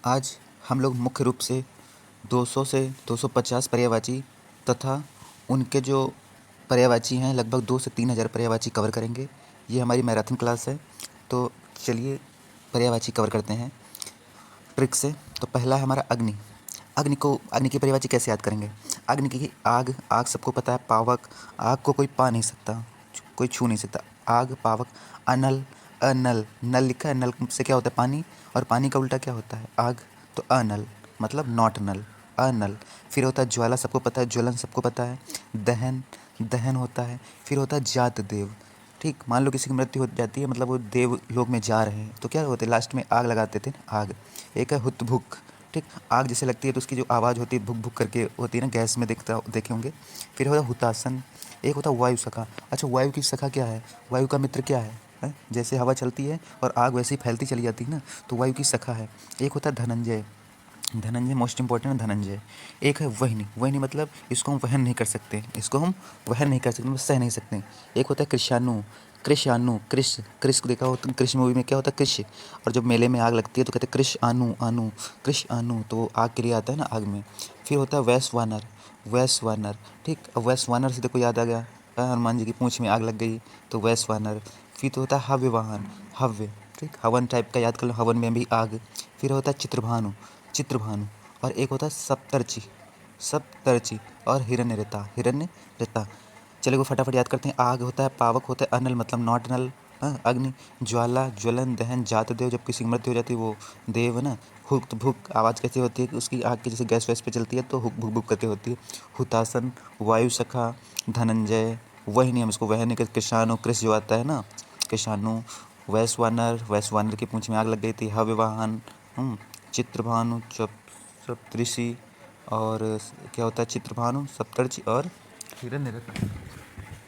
आज हम लोग मुख्य रूप से 200 से 250 पर्यायवाची तथा उनके जो पर्यायवाची हैं लगभग 2 से 3 हज़ार पर्यायवाची कवर करेंगे। ये हमारी मैराथन क्लास है। तो चलिए पर्यायवाची कवर करते हैं ट्रिक से। तो पहला है हमारा अग्नि। अग्नि की पर्यायवाची कैसे याद करेंगे? अग्नि की आग, आग सबको पता है। पावक, आग को कोई पा नहीं सकता, कोई छू नहीं सकता। आग, पावक। अनल, अनल, नल लिखा है, नल से क्या होता है? पानी। और पानी का उल्टा क्या होता है? आग। तो अनल मतलब नॉट नल, अनल। फिर होता है ज्वाला, सबको पता है। ज्वलन सबको पता है। दहन, दहन होता है। फिर होता है जात देव। ठीक, मान लो किसी की मृत्यु हो जाती है, मतलब वो देव लोक में जा रहे हैं, तो क्या होते हैं? लास्ट में आग लगाते थे, आग। एक है हुतभुक। ठीक, आग जैसे लगती है तो उसकी जो आवाज़ होती है भुक भुक करके होती है ना, गैस में देखे होंगे। फिर होता है हुतासन। एक होता है वायु सखा। अच्छा, वायु की सखा क्या है? वायु का मित्र क्या है? हैं? जैसे हवा चलती है और आग वैसे ही फैलती चली जाती है ना, तो वायु की सखा है। एक होता है धनंजय। धनंजय मोस्ट इंपॉर्टेंट है, धनंजय। एक है वहनी। वहनी मतलब इसको हम वहन नहीं कर सकते, इसको हम वहन नहीं कर सकते, मतलब सह नहीं सकते। एक होता है कृषाणु। कृषाणु, कृष, कृष को देखा हो तो कृष मूवी में क्या होता है? कृष। और जब मेले में आग लगती है तो कहते हैं कृष आनु, आनु, कृष आनु, तो वो आग के लिए आता है ना, आग में। फिर होता है वैश्वानर। वैश्वानर, ठीक। अब वैश्वानर से देखो याद आ गया, हनुमान जी की पूंछ में आग लग गई, तो वैश्वानर। फिर तो होता है हव्यवाहन, हव्य, ठीक, हवन टाइप का याद कर लो, हवन में भी आग। फिर होता है चित्रभानु, चित्रभानु। और एक होता है सप्तर्षि, सप्तर्षि। और हिरण्यरेता, हिरण्यरेता। चलिए वो फटाफट याद करते हैं। आग होता है, पावक होता है, अनल मतलब नॉट नल, हाँ, अग्नि। ज्वाला, ज्वलन, दहन, जात देव, जब किसी की मृत्यु हो जाती है वो देव है ना। हुक भुक, आवाज़ कैसे होती है कि उसकी आग की जैसे गैस वैस पे चलती है तो हुक भुक भुक करके होती है। हुतासन, वायु सखा, धनंजय, वही हम इसको वह नहीं कर। कृषाणु, कृष जो आता है ना, कृषाणु। वैश्वानर, वैश्वानर की पूंछ में आग लग गई थी। हव्यवाहन, चित्रभानु, सप्तऋषि। और क्या होता है? चित्रभानु, सप्तर्षि और हिरण्यरेता,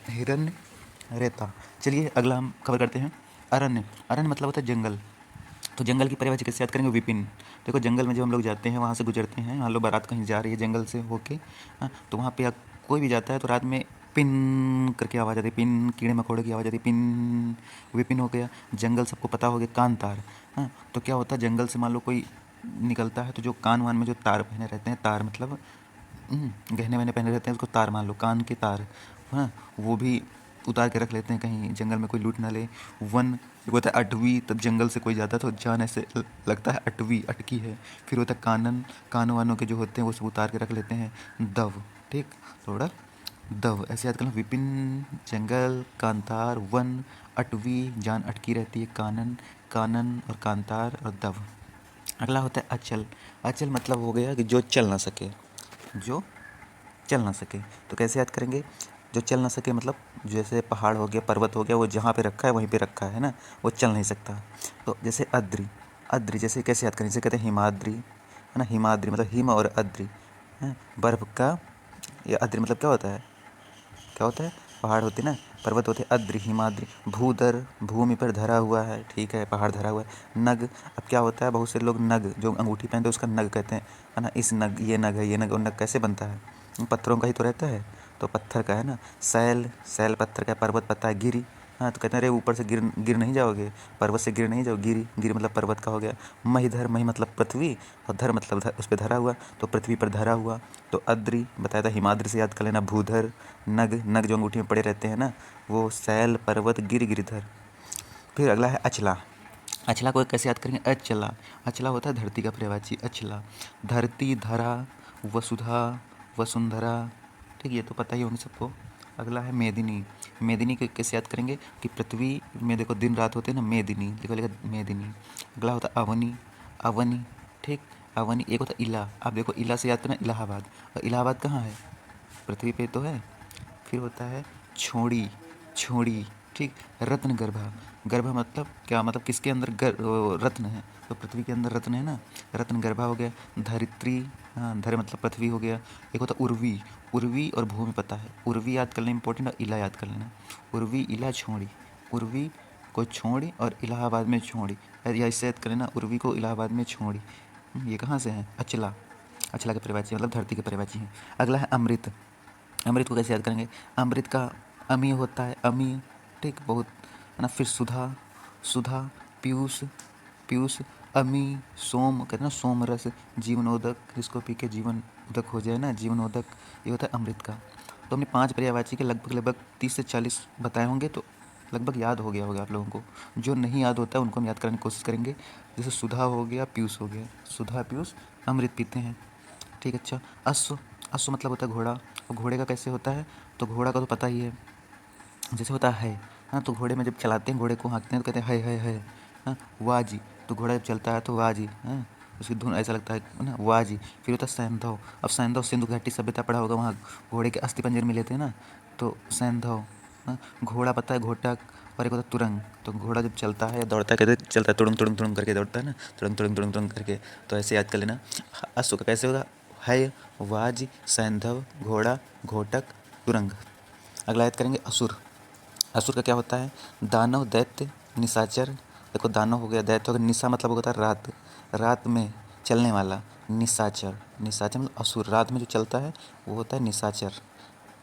हिरण्यरेता। चलिए अगला हम कवर करते हैं अरण्य। अरण्य मतलब होता है जंगल। तो जंगल की परिभाषा कैसे याद करेंगे? विपिन। देखो जंगल में जब हम लोग जाते हैं, वहाँ से गुजरते हैं, मान लो बारात कहीं जा रही है जंगल से होके, हाँ, तो वहाँ पे कोई भी जाता है तो रात में पिन करके आवाज़ आती है, पिन, कीड़े मकोड़े की आवाज़ आती है, पिन। विपिन हो गया। जंगल सबको पता हो गया। कांतार, हाँ, तो क्या होता है? जंगल से मान लो कोई निकलता है तो जो कान वान में जो तार पहने रहते हैं, तार मतलब गहने वहने पहने रहते हैं, उसको तार मान लो, कान के तार, हाँ, वो भी उतार के रख लेते हैं कहीं जंगल में कोई लूट ना ले। वन, एक होता है अटवी, तब जंगल से कोई जाता है तो जान ऐसे लगता है अटवी, अटकी है। फिर होता है कानन, कान वानों के जो होते हैं वो सब उतार के रख लेते हैं। दव, ठीक, थोड़ा दव ऐसे याद करना। विपिन, जंगल, कांतार, वन, अटवी, जान अटकी रहती है, कानन, कानन और कांतार और दव। अगला होता है अचल। अचल मतलब हो गया कि जो चल ना सके, जो चल ना सके। तो कैसे याद करेंगे? जो चल ना सके मतलब जैसे पहाड़ हो गया, पर्वत हो गया, वो जहाँ पे रखा है वहीं पे रखा है ना, वो चल नहीं सकता। तो जैसे अद्रि, अद्रि जैसे कैसे याद करें? जैसे कहते हैं हिमाद्रि, है ना, हिमाद्रि मतलब हिम और अद्रि, है बर्फ़ का। ये अद्रि मतलब क्या होता है? क्या होता है? पहाड़ होते ना, पर्वत होते, अद्रि, हिमाद्रि। भूधर, भूमि पर धरा हुआ है, ठीक है, पहाड़ धरा हुआ है। नग, अब क्या होता है? बहुत से लोग नग, जो अंगूठी पहनते हैं उसका नग कहते हैं, है ना, इस नग, ये नग है, ये नग। और नग कैसे बनता है? पत्थरों का ही तो रहता है, तो पत्थर का है ना। सैल, सैल पत्थर का, पर्वत पता है। गिरी, हाँ, तो कहते हैं अरे ऊपर से गिर गिर नहीं जाओगे, पर्वत से गिर नहीं जाओ, गिरी, गिरी मतलब पर्वत का हो गया। महीधर, मही मतलब पृथ्वी, और धर मतलब उस पर धरा हुआ, तो पृथ्वी पर धरा हुआ। तो अद्रि बताया था, हिमाद्रि से याद कर लेना। भूधर, नग, नग जो अंगूठी में पड़े रहते हैं ना, वो सैल, पर्वत, गिर, गिरिधर। फिर अगला है अचला। अचला को कैसे याद करेंगे? अचला, अचला होता है धरती का पर्यायवाची, अचला। धरती, धरा, वसुधा, वसुंधरा, ठीक, ये तो पता ही होंगे सबको। अगला है मेदिनी। मेदिनी को कैसे याद करेंगे? कि पृथ्वी में देखो दिन रात होते हैं ना, मेदिनी लिखो, लिखा मेदिनी। अगला होता है अवनी, अवनी, ठीक, अवनी। एक होता है इला। आप देखो इला से याद करना इलाहाबाद, और इलाहाबाद कहाँ है? पृथ्वी पे तो है। फिर होता है छोड़ी, छोड़ी, ठीक। रत्न गर्भा, गर्भा मतलब क्या? मतलब किसके अंदर रत्न है, तो पृथ्वी के अंदर रत्न है ना, रत्न गर्भा हो गया। धरित्री, हाँ, धर मतलब पृथ्वी हो गया। एक होता उर्वी, उर्वी और भूमि पता है, उर्वी याद कर लेना इंपॉर्टेंट, और इला याद कर लेना। उर्वी, इला, छोड़ी। उर्वी को छोड़ी और इलाहाबाद में छोड़ी, या इससे याद कर लेना, उर्वी को इलाहाबाद में छोड़ी। ये कहाँ से है? अचला, अचला के परिवाची मतलब धरती के परिवाची हैं। अगला है अमृत। अमृत को कैसे याद करेंगे? अमृत का अमी होता है, अमी, ठीक, बहुत, है ना। फिर सुधा, सुधा, पीयूष, पीयूष, अमी, सोम, कहते हैं ना सोम रस, जीवनोदक, जिसको पी के जीवन उदक हो जाए ना, जीवनोदक, ये होता है अमृत का। तो हमने 5 पर्यायवाची के लगभग 30 से 40 बताए होंगे, तो लगभग याद हो गया होगा आप लोगों को। जो नहीं याद होता है उनको हम याद करने की कोशिश करेंगे। जैसे सुधा हो गया, पीयूष हो गया, सुधा पीयूष अमृत पीते हैं, ठीक। अच्छा, अश्व, अश्व मतलब होता है घोड़ा। और घोड़े का कैसे होता है, तो घोड़ा का तो पता ही है, जैसे होता है, हाँ, तो घोड़े में जब चलाते हैं, घोड़े को हाँकते हैं तो कहते हैं है, हाँ, वाह जी, तो घोड़ा जब चलता है तो वाह जी, हाँ, उसकी धुन ऐसा लगता है ना, वाह जी। फिर होता है सैंधव। अब सैंधव सिंधु घाटी सभ्यता पढ़ा होगा, वहाँ घोड़े के अस्थि पंजर मिले थे ना, तो सैंधव। हाँ, घोड़ा पता है घोटक। और एक होता है तुरंग, तो घोड़ा जब चलता है या दौड़ता है, कहते चलता है तुड़ुंग तुड़ुंग तुड़ुंग करके दौड़ता है ना, तुड़ुंग तुड़ुंग तुड़ुंग तुड़ुंग करके, तो ऐसे याद कर लेना। अश्व का कैसे होगा, है, वाज, सैंधव, घोड़ा, घोटक, तुरंग। अगला याद करेंगे असुर। असुर का क्या होता है, दानव, दैत्य, निशाचर। देखो दानव हो गया, दैत्य हो गया, निशा मतलब होता है रात, रात में चलने वाला, निशाचर। निशाचर मतलब असुर, रात में जो चलता है वो होता है निशाचर,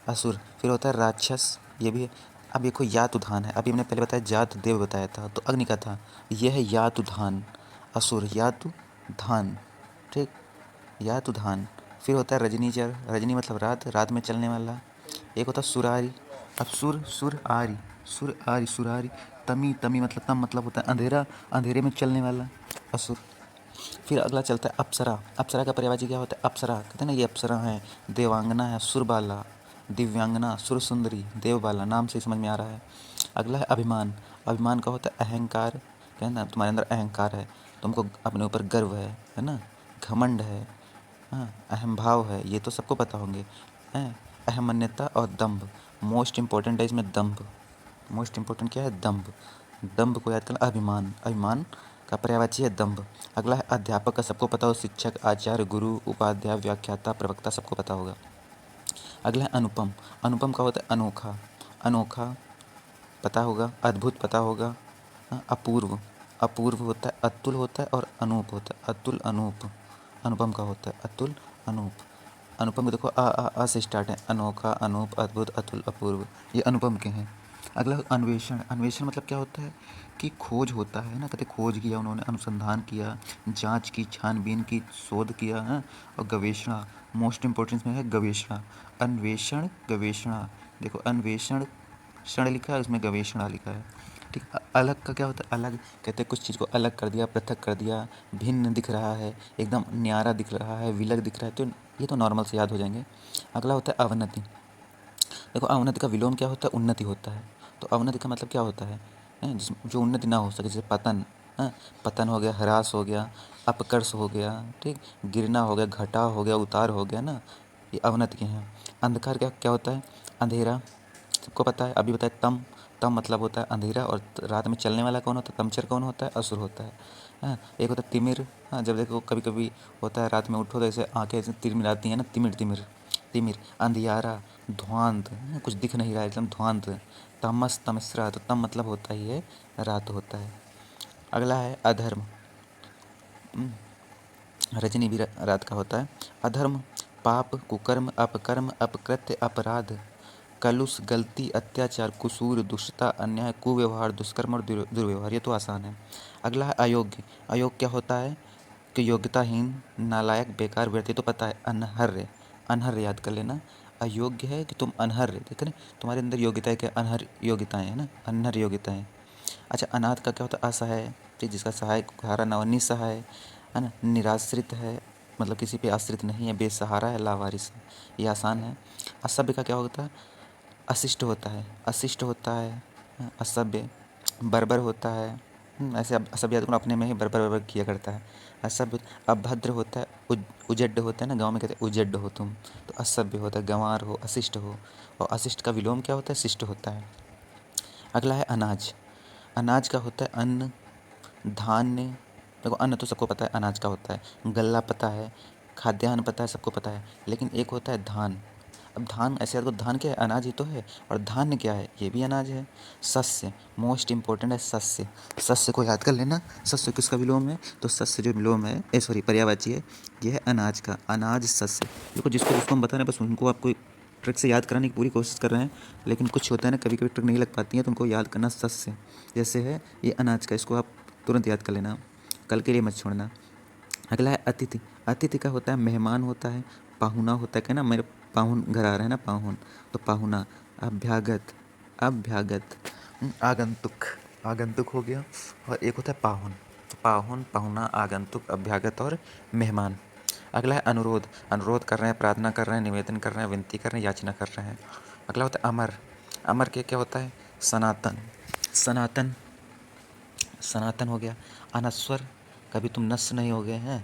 असुर। फिर होता है राक्षस, ये भी है। अब देखो यातुधान है, अभी हमने पहले बताया जात देव बताया था, तो अग्नि का था, यह है यातुधान, असुर यातुधान, ठीक, यातुधान। फिर होता है रजनीचर, रजनी मतलब रात, रात में चलने वाला। एक होता है सुरारी। अब सुर, सुर आरी, सुर आरी, सुरारी। तमी, तमी मतलब तम मतलब होता है अंधेरा, अंधेरे में चलने वाला, असुर। फिर अगला चलता है अप्सरा। अप्सरा का पर्यायवाची क्या होता है, अप्सरा, कहते हैं ना ये अप्सरा है, देवांगना है, सुरबाला, दिव्यांगना, सुरसुंदरी, देवबाला, नाम से समझ में आ रहा है। अगला है अभिमान। अभिमान का होता है अहंकार, कहते ना तुम्हारे अंदर अहंकार है, तुमको अपने ऊपर गर्व है ना, घमंड है, हाँ, अहम भाव है, ये तो सबको पता होंगे, हैं। अहमन्यता और दंभ, मोस्ट इम्पोर्टेंट है इसमें दंभ, मोस्ट इम्पोर्टेंट क्या है, दंभ। दंभ को याद करना, अभिमान, अभिमान का पर्यायवाची है दंभ। अगला है अध्यापक का सबको पता हो, शिक्षक, आचार्य, गुरु, उपाध्याय, व्याख्याता, प्रवक्ता, सबको पता होगा। अगला है अनुपम। अनुपम का होता है अनोखा, अनोखा पता होगा, अद्भुत पता होगा, हाँ, अपूर्व, अपूर्व होता है, अतुल होता है और अनूप होता है, अतुल अनूप, अनुपम का होता है अतुल अनूप। अनुपम को देखो आ से स्टार्ट है, अनोखा, अनूप, अद्भुत, अतुल, अपूर्व, ये अनुपम के हैं। अगला अन्वेषण। अन्वेषण मतलब क्या होता है कि खोज होता है ना, कहते खोज किया उन्होंने, अनुसंधान किया, जांच की, छानबीन की, शोध किया है। और गवेषणा, मोस्ट इम्पोर्टेंट में है गवेषणा, अन्वेषण, गवेषणा। देखो अन्वेषण क्षण लिखा है, उसमें गवेषणा लिखा है, ठीक। अलग का क्या होता है, अलग, कहते हैं कुछ चीज़ को अलग कर दिया, पृथक कर दिया, भिन्न दिख रहा है, एकदम न्यारा दिख रहा है, विलग दिख रहा है, तो ये तो नॉर्मल से याद हो जाएंगे। अगला होता है अवनति। देखो अवनति का विलोम क्या होता है, उन्नति होता है। तो अवनति का मतलब क्या होता है, जिस जो उन्नति ना हो सके, जैसे पतन, पतन हो गया, ह्रास हो गया, अपकर्ष हो गया, ठीक, गिरना हो गया, घटाव हो गया, उतार हो गया ना, ये अवनति के हैं। अंधकार क्या क्या होता है, अंधेरा, सबको पता है, अभी बताए तम। तम मतलब होता है अंधेरा, और रात में चलने वाला कौन होता है, तमचर कौन होता है, असुर होता है, हाँ। एक होता है तिमिर, हाँ, जब देखो कभी कभी होता है रात में उठो तो ऐसे आंखें ऐसे तिरमिराती हैं ना, तिमिर तिमिर, तिमिर। अंधियारा, ध्वांत, कुछ दिख नहीं रहा है, एकदम ध्वांत। तमस, तमस्रा, तो तम मतलब होता ही है रात होता है। अगला है अधर्म। रजनी भी रात का होता है। अधर्म, पाप, कुकर्म, अपकर्म, अपकृत्य, अपराध, कलुष, गलती, अत्याचार, कुसूर, दुष्टता, अन्याय, कुव्यवहार, दुष्कर्म और दुर्व्यवहार, ये तो आसान है। अगला है अयोग्य। अयोग्य क्या होता है कि योग्यताहीन, नालायक, बेकार, व्यर्थ, ये तो पता है। अनहर्य, अनहर्य याद कर लेना, अयोग्य है कि तुम अनहर्य, देख रहे तुम्हारे अंदर योग्यता है क्या, अनहर योग्यताएं है ना, अनहर योग्यताएं। अच्छा, अनाथ का क्या होता है, असहाय, ठीक, जिसका सहायक सहारा ना हो, निसहाय है ना, निराश्रित है, मतलब किसी पे आश्रित नहीं है, बेसहारा है, लावारिस है, ये आसान है। असभ्य का क्या होता है, अशिष्ट होता है, अशिष्ट होता है, असभ्य, बर्बर होता है, ऐसे असभ्य आदमी अपने में ही बर्बर बर्बर किया करता है, असभ्य। अभद्र होता है, उजड्ड होता है ना, गाँव में कहते हैं उजड्ड हो तुम, तो असभ्य होता है, गंवार हो, अशिष्ट हो। और अशिष्ट का विलोम क्या होता है, शिष्ट होता है। अगला है अनाज। अनाज का होता है अन्न, धान्य। देखो अन्न तो सबको पता है अनाज का होता है, गल्ला पता है, खाद्यान्न पता है, सबको पता है, लेकिन एक होता है धान। अब धान ऐसे याद करो, धान क्या है, अनाज ही तो है, और धान्य क्या है, ये भी अनाज है। शस्य, मोस्ट इंपॉर्टेंट है शस्य, शस्य को याद कर लेना। शस्य किसका विलोम है, तो शस्य जो विलोम है, सॉरी पर्यायवाची है, ये है अनाज का, अनाज, शस्य। देखो जिसको जिसको हम बता रहे हैं बस उनको आपको ट्रिक से याद कराने की पूरी कोशिश कर रहे हैं, लेकिन कुछ होता है ना, कभी कभी ट्रिक नहीं लग पाती है, तो उनको याद करना। शस्य जैसे है ये अनाज का, इसको आप तुरंत याद कर लेना। कल के लिए मत छोड़ना। अगला है अतिथि। अतिथि का होता है मेहमान होता है, पाहुना होता है, क्या ना मेरे पाहुन घर आ रहा है ना, पाहुन तो पाहुना। अभ्यागत, अभ्यागत, आगंतुक, आगंतुक हो गया। और एक होता है पाहुन, तो पाहुन, पाहुना, आगंतुक, अभ्यागत और मेहमान। अगला है अनुरोध। अनुरोध कर रहे हैं, प्रार्थना कर रहे हैं, निवेदन कर रहे हैं, विनती कर रहे हैं, याचना कर रहे हैं। अगला होता है अमर। अमर के क्या होता है? सनातन, सनातन, सनातन हो गया। अनश्वर, कभी तुम नष्ट नहीं हो गए हैं।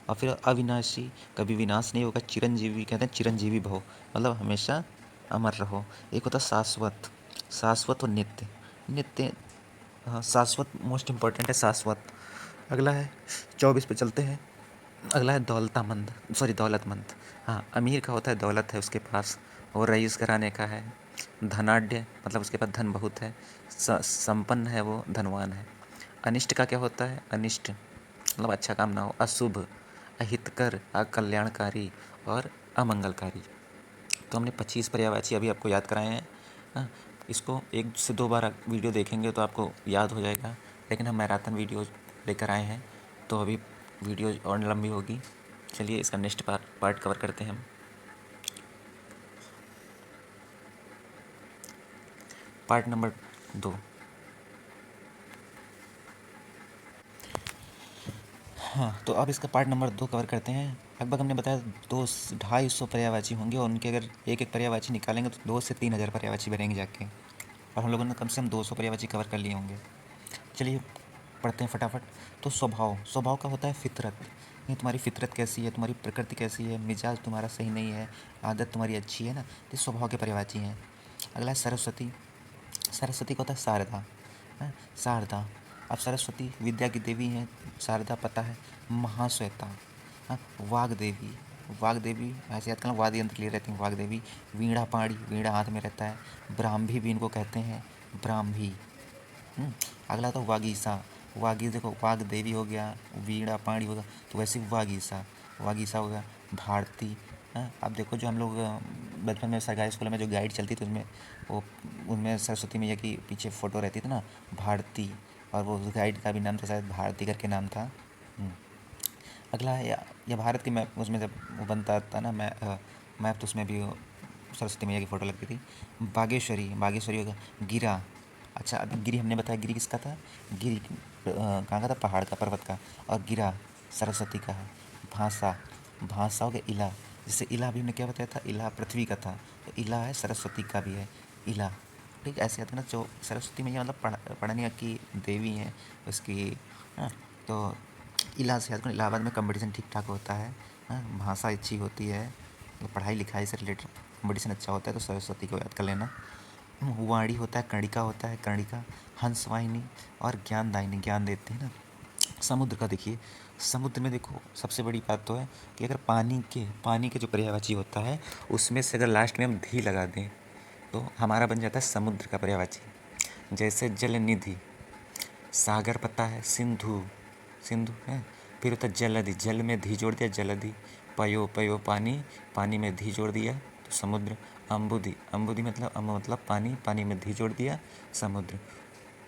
और फिर अविनाशी, कभी विनाश नहीं होगा। चिरंजीवी, कहते हैं चिरंजीवी भव, मतलब हमेशा अमर रहो। एक होता है शाश्वत, शाश्वत और नित्य, नित्य, हाँ शाश्वत मोस्ट इम्पोर्टेंट है, शाश्वत। अगला है 24 पे चलते हैं। अगला है दौलतामंद, सॉरी दौलतमंद। हाँ, अमीर का होता है दौलत है उसके पास, और रईस घराने का है। धनाढ्य मतलब उसके पास धन बहुत है, संपन्न है, वो धनवान है। अनिष्ट का क्या होता है? अनिष्ट मतलब अच्छा काम ना हो। अशुभ, अहितकर, अकल्याणकारी और अमंगलकारी। तो हमने 25 पर्यायवाची अभी आपको याद कराए हैं। हाँ, इसको 1 से 2 बार आप वीडियो देखेंगे तो आपको याद हो जाएगा, लेकिन हम मैराथन वीडियो लेकर आए हैं तो अभी वीडियो और लंबी होगी। चलिए इसका नेक्स्ट पार्ट कवर करते हैं हम। Part number 2। हाँ, तो अब इसका पार्ट नंबर 2 कवर करते हैं। लगभग हमने बताया 200-250 पर्यायवाची होंगे, और उनके अगर एक एक पर्यायवाची निकालेंगे तो 2 से 3 हज़ार पर्यायवाची बनेंगे जाके, और हम लोगों ने कम से कम 200 पर्यायवाची कवर कर लिए होंगे। चलिए पढ़ते हैं फटाफट। तो स्वभाव, स्वभाव का होता है फितरत। ये तुम्हारी फितरत कैसी है, तुम्हारी प्रकृति कैसी है, मिजाज तुम्हारा सही नहीं है, आदत तुम्हारी अच्छी है ना, तो स्वभाव के पर्यायवाची हैं। अगला है सरस्वती। सरस्वती का होता है शारदा, है शारदा। अब सरस्वती विद्या की देवी हैं, शारदा पता है। महाश्वेता, हाँ वाग देवी, वाग देवी ऐसे याद करना, वाद्य यंत्र लिए रहती हैं वाग देवी। वीणा पाणी, वीणा हाथ में रहता है। ब्राह्मी भी इनको कहते हैं, ब्राह्मी। अगला तो वागीसा। वागी देखो, वाग देवी हो गया, वीणा पाणी हो गया, तो वैसे वागीसा, वागीसा हो गया। भारती, हाँ अब देखो जो हम लोग बचपन में सरकारी स्कूल में जो गाइड चलती थी उसमें, वो उनमें सरस्वती मैया की पीछे फ़ोटो रहती थी ना, भारती, और वो उस गाइड का भी नाम था शायद भारती करके नाम था। अगला है या भारत की मैप, उसमें जब वो बनता था ना मैप, तो उसमें भी सरस्वती मैया की फ़ोटो लगती थी। बागेश्वरी, बागेश्वरी होगा। गिरा, अच्छा अभी गिरी हमने बताया, गिरी किसका था? गिरी कहाँ का था? पहाड़ का, पर्वत का। और गिरा सरस्वती का है। भाषा, भाषा हो गया इला, जैसे इला भी हमने क्या बताया था? इला पृथ्वी का था, तो इला है सरस्वती का भी है, इला। ठीक, ऐसे आता है ना, जो सरस्वती मैया मतलब पढ़ने की देवी हैं उसकी। हाँ, तो इला से याद करो, इलाहाबाद में कंपटीशन ठीक ठाक होता है। हाँ, भाषा अच्छी होती है, मतलब पढ़ाई लिखाई से रिलेटेड कंपटीशन अच्छा होता है, तो सरस्वती को याद कर लेना। वाणी होता है, कर्णिका होता है, कर्णिका। हंसवाहिनी और ज्ञानदायिनी, ज्ञान देते हैं ना। समुद्र का देखिए, समुद्र में देखो सबसे बड़ी बात तो है कि अगर पानी के जो पर्यायवाची होता है उसमें से अगर लास्ट में हम धी लगा दें तो हमारा बन जाता है समुद्र का पर्यायवाची। जैसे जल निधि, सागर पता है, सिंधु, सिंधु है। फिर होता है जलधि, जल में धी जोड़ दिया जलधि। पयो, पयो पानी, पानी में धी जोड़ दिया तो समुद्र। अम्बुधि, अम्बुधि मतलब मतलब पानी, पानी में धी जोड़ दिया समुद्र।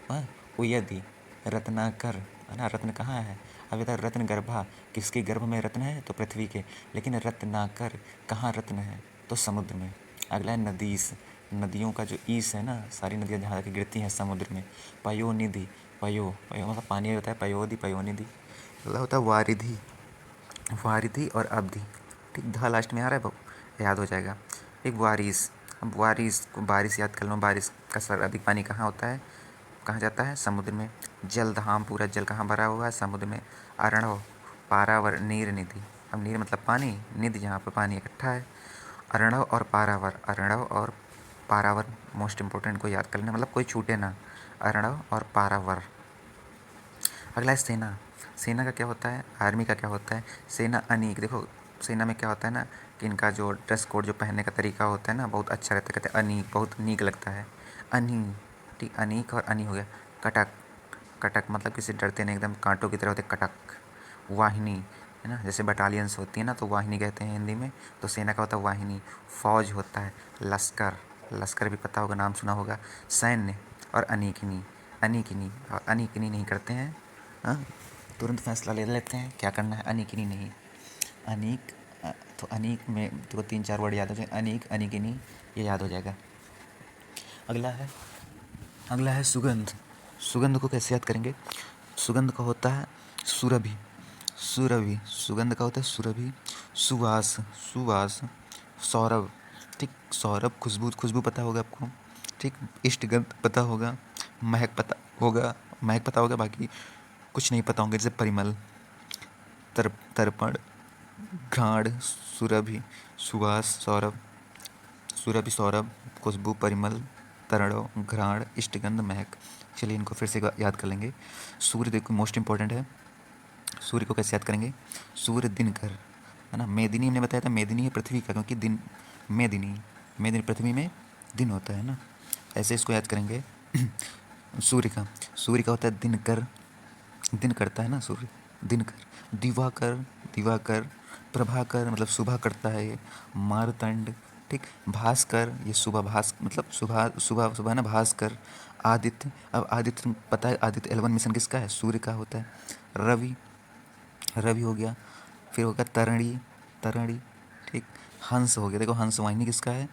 हाँ, उयदि, रत्नाकर, है ना, रत्न कहाँ है? अब ये रत्न गर्भा, किसके गर्भ में रत्न है? तो पृथ्वी के। लेकिन रत्नाकर, कहाँ रत्न है? तो समुद्र में। अगला है नदीस, नदियों का जो ईस है ना, सारी नदियाँ जहाँ जाके गिरती हैं समुद्र में। पयोनिधि, पयो, पयो मतलब पानी होता है, पयोधि, पयोनिधि। अगला होता है वारिधि, वारिधि और अवधि। ठीक, धा लास्ट में आ रहा है बाबू, याद हो जाएगा। एक वारिस, अब वारिस को बारिश याद कर लो, बारिश का सर्वाधिक पानी कहाँ होता है, कहाँ जाता है? समुद्र में। जलधाम, पूरा जल कहाँ भरा हुआ है? समुद्र में। अरणव, पारावर, नीर निधि, अब नीर मतलब पानी, निधि जहाँ पर पानी इकट्ठा है। अरणव और पारावर, अरणव और पारावर मोस्ट इंपॉर्टेंट को याद कर लेना, मतलब कोई छूटे ना। अरणव और पारावर। अगला है सेना। सेना का क्या होता है? आर्मी का क्या होता है? सेना अनीक, देखो सेना में क्या होता है ना कि इनका जो ड्रेस कोड जो पहनने का तरीका होता है ना बहुत अच्छा रहता है, कहते हैं अनीक, बहुत नीक लगता है। अनी, ठीक, अनीक और अनी हो गया। कटक, कटक मतलब किसी डरते नहीं, एकदम कांटों की तरह होते, कटक। वाहिनी, है ना, जैसे बटालियंस होती है ना तो वाहिनी कहते हैं हिंदी में, तो सेना का होता है वाहिनी। फौज होता है लश्कर, लश्कर भी पता होगा, नाम सुना होगा। सैन्य और अनीकिनी, अनीकिनी, और अनीकिनी नहीं करते हैं। हाँ, तुरंत फैसला ले लेते हैं क्या करना है, अनिकिनी नहीं। अनीक तो अनीक में देखो 3-4 वर्ड याद हो जाए, अनीक, अनिकिनी, ये याद हो जाएगा। अगला है सुगंध। सुगंध को कैसे याद करेंगे? सुगंध का होता है सुरभि। सुगंध का होता है सुरभि। सुवास, सौरभ, ठीक, सौरभ खुशबू पता होगा आपको, ठीक। इष्टगंध पता होगा, महक पता होगा, बाकी कुछ नहीं पता होंगे, जैसे परिमल, तर्पण, घ्राण, सुरभि, सुवास, सौरभ, खुशबू, परिमल, तरणव, घ्राण, इष्टगंध, महक। चलिए इनको फिर से याद कर लेंगे। सूर्य देखो मोस्ट इंपॉर्टेंट है। सूर्य को कैसे याद करेंगे? सूर्य दिनकर, है ना। मेदिनी हमने बताया था, मेदिनी है पृथ्वी का, क्योंकि दिन मेदिनी पृथ्वी में दिन होता है ना, ऐसे इसको याद करेंगे। सूर्य का होता है दिनकर, दिन करता है ना सूर्य, दिनकर। दिवाकर, प्रभाकर मतलब सुबह करता है ये। मारतंड, ठीक। भास्कर, ये सुबह मतलब सुबह ना, भास्कर। आदित्य, अब आदित्य पता है, आदित्य एल1 मिशन किसका है? सूर्य का होता है। रवि हो गया। फिर होगा तरणी, ठीक। हंस हो गया, देखो हंसवाहिनी किसका है?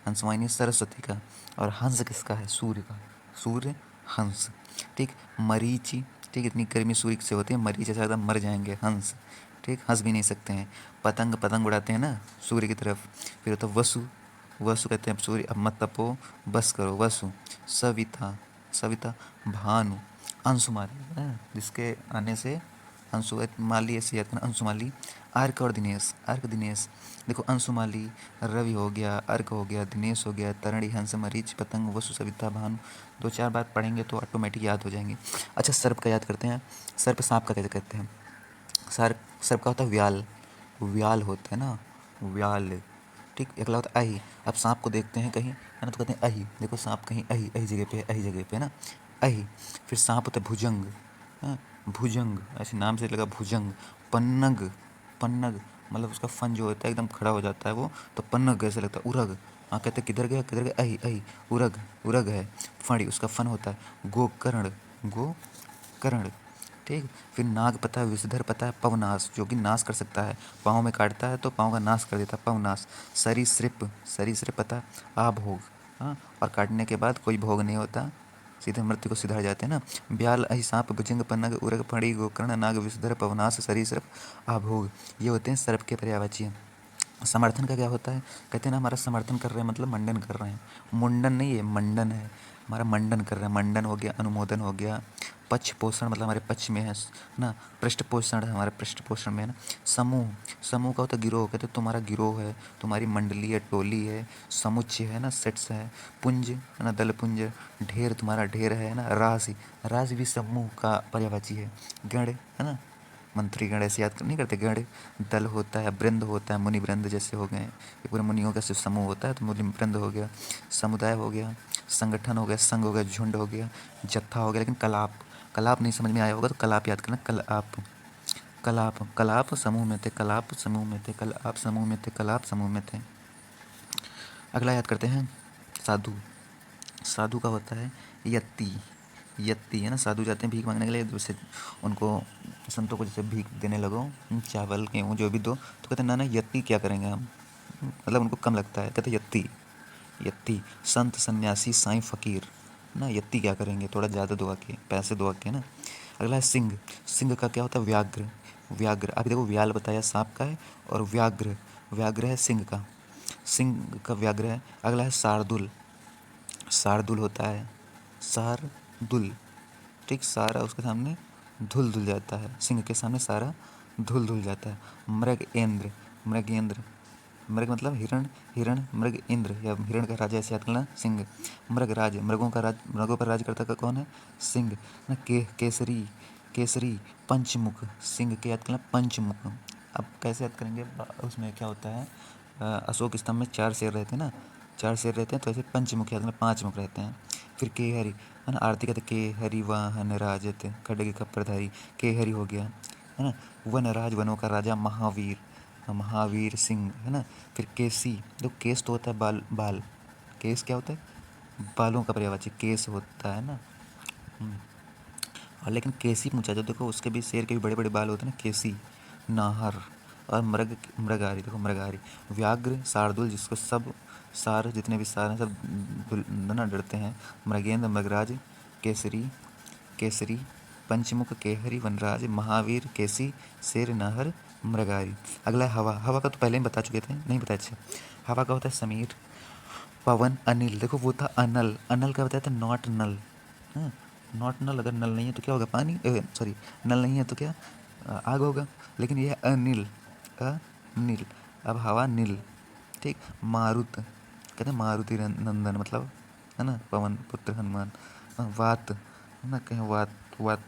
हंसवाहिनी सरस्वती का। और हंस किसका है? सूर्य का, सूर्य हंस, ठीक। मरीचि, ठीक, इतनी गर्मी सूर्य से होती है, मरीच ऐसा लगता है मर जाएंगे, हंस, ठीक, हंस भी नहीं सकते हैं। पतंग उड़ाते हैं ना सूर्य की तरफ। फिर होता है वसु कहते हैं अब सूर्य, अब मत तपो, बस करो, वसु। सविता, भानु, अंशुमाली, जिसके आने से अंशुमाली ऐसे याद करना, अंशुमाली। अर्क दिनेश, देखो अंशुमाली, रवि हो गया, अर्क हो गया, दिनेश हो गया, तरणी, हंस, मरीच, पतंग, वसु, सविता, भानु। 2-4 बार पढ़ेंगे तो ऑटोमेटिक याद हो जाएंगे। अच्छा, सर्प का याद करते हैं। सर्प सांप का कैसे कहते हैं? सर्प का होता है व्याल होता है ना, व्याल, ठीक। अगला होता है अहि। अब सांप को देखते हैं कहीं, है ना, तो कहते हैं अहि, देखो सांप कहीं अहि जगह पे है, अहि जगह पे है ना, अहि। फिर सांप होता है भुजंग, हाँ, भुजंग, ऐसे नाम से लगा भुजंग। पन्नग मतलब उसका फन जो होता है एकदम खड़ा हो जाता है वो, तो पन्नग ऐसे लगता है। उरग, हाँ, कहते हैं किधर गया, अहि, उरग है। फणी, उसका फन होता है। गोकर्ण, ठीक। फिर नाग पता है, विषधर पता है, पवनाश, जो कि नाश कर सकता है, पाँव में काटता है तो पाँव का नाश कर देता है, पवनाश। सरीसृप पता है, आभोग, हाँ, और काटने के बाद कोई भोग नहीं होता, सीधे मृत्यु को सिधार जाते हैं ना। ब्याल, अहि, सांप, भुजंग, पन्नग, उरग, फणी, गोकर्ण, नाग, विषधर, पवनाश, सरीसृप, आभोग, ये होते हैं सर्प के पर्यायवाची। समर्थन का क्या होता है? कहते हैं ना हमारा समर्थन कर रहे हैं, मतलब मंडन कर रहे हैं। मुंडन नहीं है, मंडन है, हमारा मंडन कर रहे हैं। मंडन हो गया, अनुमोदन हो गया। पक्ष पोषण मतलब हमारे पक्ष में है ना। पृष्ठ पोषण है, हमारे पृष्ठ पोषण में है ना। समूह का होता है गिरोह, कहते हैं तुम्हारा गिरोह है, तुम्हारी मंडली है, टोली है, समुच्चय है ना, सेट्स है। पुंज है ना, दल पुंज। ढेर, तुम्हारा ढेर है ना। राशि भी समूह का पर्यायवाची है। गण है ना, मंत्रीगण ऐसे याद नहीं करते, गण। दल होता है, वृंद होता है, मुनि वृंद जैसे हो गए, ये पूरे मुनियों का सिर्फ समूह होता है, तो मुनि वृंद हो गया। समुदाय हो गया, संगठन हो गया, संघ हो गया, झुंड हो गया, जत्था हो गया। लेकिन कलाप नहीं समझ में आया होगा तो कलाप याद करना, कलाप समूह में थे, कलाप समूह में थे, कलाप समूह में थे, कलाप समूह में थे। अगला याद करते हैं साधु। साधु का होता है यत्ती है ना। साधु जाते हैं भीख मांगने के लिए, जैसे उनको संतों को जैसे भीख देने लगो, चावल गेहूँ जो भी दो, तो कहते हैं ना यत्ती क्या करेंगे हम, मतलब उनको कम लगता है, कहते यत्ती। संत, सन्यासी, साईं, फकीर ना, यत्ती क्या करेंगे, थोड़ा ज़्यादा दुआ के, पैसे दुआ के ना। अगला है सिंह का क्या होता है? व्याघ्र। अभी देखो व्याल बताया सांप का है, और व्याघ्र है सिंह का व्याघ्र है। अगला है शार्दुल होता है, शार्दुल, ठीक। सारा उसके सामने धुल जाता है, सिंह के सामने सारा धुल जाता है। मृगेंद्र मतलब मृग इंद्र या हिरण का राजा, ऐसे याद करना, सिंह। मृगराज, मृगों पर राज करता का कौन है? सिंह ना। केसरी पंचमुख, सिंह के याद करना, पंचमुख। अब कैसे याद करेंगे? उसमें क्या होता है, अशोक स्तंभ में 4 शेर रहते हैं ना, 4 शेर रहते हैं, तो ऐसे पंचमुख याद करना, 5 मुख रहते हैं। फिर केहरी है ना, आरती कहते केहरी वाहन राजत, खड्ग कपड़धारी, केहरी हो गया, है ना। वनराज, वनों का राजा, महावीर सिंह, है ना। फिर केसी, जो केस तो होता है बाल, केस क्या होता है? बालों का पर्यायवाची केस होता है ना। और लेकिन केसी पूछा जो देखो उसके भी शेर के भी बड़े बड़े बाल होते हैं ना, केसी, नाहर। और मृगारी, देखो मृगारी, व्याघ्र, शार्दुल जिसको सब सार जितने भी सार हैं सब ना डरते हैं, मृगेंद्र, मृगराज, केसरी, केसरी, पंचमुख, केहरी, वनराज, महावीर, केसी, शेर, नाहर, मृगारी। अगला है हवा। हवा का तो पहले ही बता चुके थे, नहीं बताया। अच्छा, हवा का होता है समीर, पवन, अनिल। देखो वो था अनल, अनल का बताया था नॉट नल। हाँ, नॉट नल, अगर नल नहीं है तो क्या होगा, पानी, सॉरी, नल नहीं है तो क्या, आग होगा। लेकिन ये है अनिल, अनिल। अब हवा नील, ठीक। मारुत, कहते हैं मारुति नंदन, मतलब है ना पवन पुत्र हनुमान। वात है ना, कहीं वात, वात,